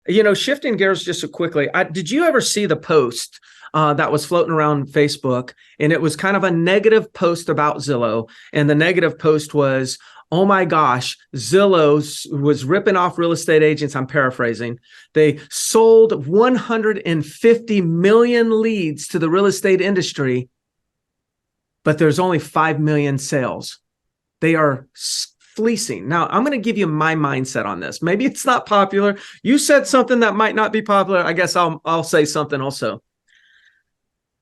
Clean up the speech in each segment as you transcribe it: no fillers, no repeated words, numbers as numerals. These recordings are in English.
Shifting gears just so quickly, did you ever see the post that was floating around Facebook? And it was kind of a negative post about Zillow. And the negative post was, oh my gosh, Zillow was ripping off real estate agents. I'm paraphrasing. They sold 150 million leads to the real estate industry, but there's only 5 million sales. They are fleecing. Now, I'm going to give you my mindset on this. Maybe it's not popular. You said something that might not be popular. I guess I'll say something also.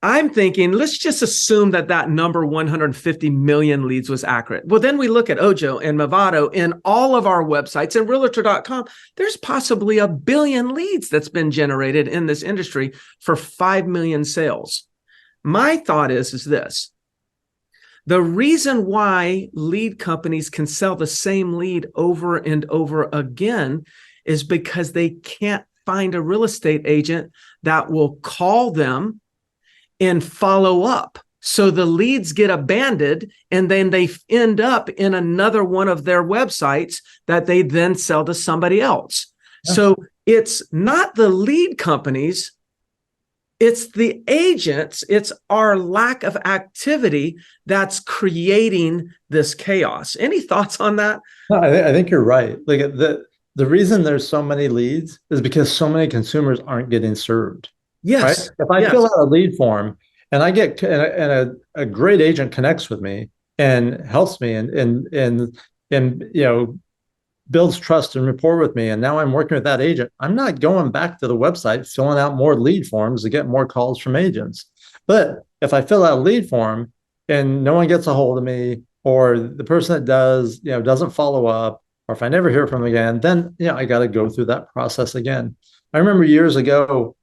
I'm thinking, let's just assume that number 150 million leads was accurate. Well, then we look at Ojo and Movado and all of our websites and Realtor.com. There's possibly 1 billion leads that's been generated in this industry for 5 million sales. My thought is this. The reason why lead companies can sell the same lead over and over again is because they can't find a real estate agent that will call them and follow up. So the leads get abandoned and then they end up in another one of their websites that they then sell to somebody else. Yeah. So it's not the lead companies, it's the agents, it's our lack of activity that's creating this chaos. Any thoughts on that? No, I think you're right. Like the reason there's so many leads is because so many consumers aren't getting served. Yes. Right? If I fill out a lead form and I get a great agent connects with me and helps me and builds trust and rapport with me, and now I'm working with that agent, I'm not going back to the website filling out more lead forms to get more calls from agents. But if I fill out a lead form and no one gets a hold of me, or the person that does doesn't follow up, or if I never hear from them again, then I got to go through that process again. I remember years ago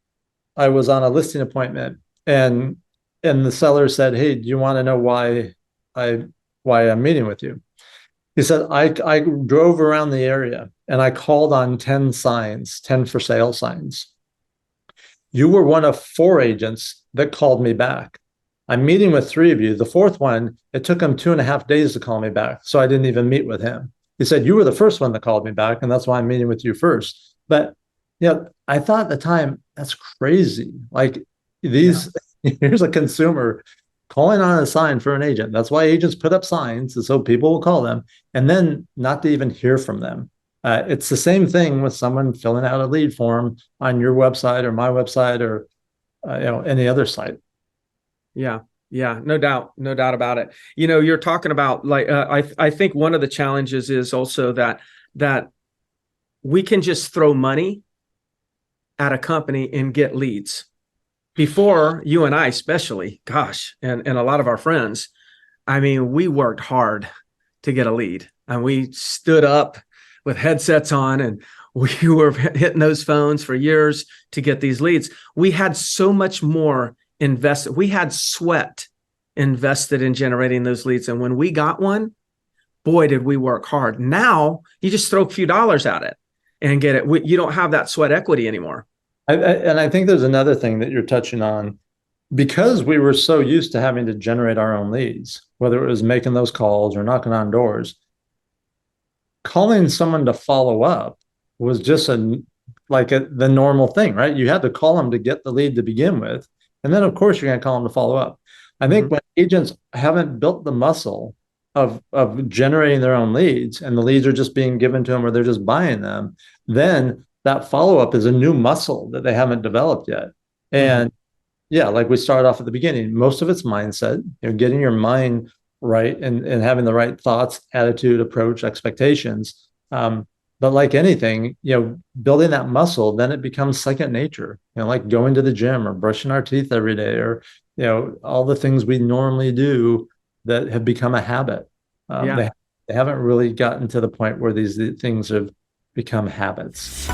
I was on a listing appointment and the seller said, "Hey, do you want to know why I'm meeting with you?" He said, I drove around the area and I called on 10 for sale signs. You were one of 4 agents that called me back. I'm meeting with 3 of you. The 4th one, it took him 2.5 days to call me back. So I didn't even meet with him. He said, you were the first one that called me back, and that's why I'm meeting with you first. But I thought at the time, that's crazy. Like here's a consumer calling on a sign for an agent. That's why agents put up signs, so people will call them, and then not to even hear from them. It's the same thing with someone filling out a lead form on your website or my website or any other site. Yeah, no doubt about it. You're talking about I think one of the challenges is also that we can just throw money at a company and get leads. Before, you and I especially, gosh, and a lot of our friends, I mean, we worked hard to get a lead, and we stood up with headsets on and we were hitting those phones for years to get these leads. We had so much more invested. We had sweat invested in generating those leads. And when we got one, boy, did we work hard. Now you just throw a few dollars at it and get it. You don't have that sweat equity anymore. And I think there's another thing that you're touching on. Because we were so used to having to generate our own leads, whether it was making those calls or knocking on doors, calling someone to follow up was just the normal thing, right? You had to call them to get the lead to begin with. And then, of course, you're going to call them to follow up. I think when agents haven't built the muscle of generating their own leads, and the leads are just being given to them or they're just buying them, then that follow-up is a new muscle that they haven't developed yet. And like we started off at the beginning, most of it's mindset, getting your mind right and having the right thoughts, attitude, approach, expectations. But like anything, building that muscle, then it becomes second nature, like going to the gym or brushing our teeth every day, or, all the things we normally do that have become a habit. They haven't really gotten to the point where these things have become habits.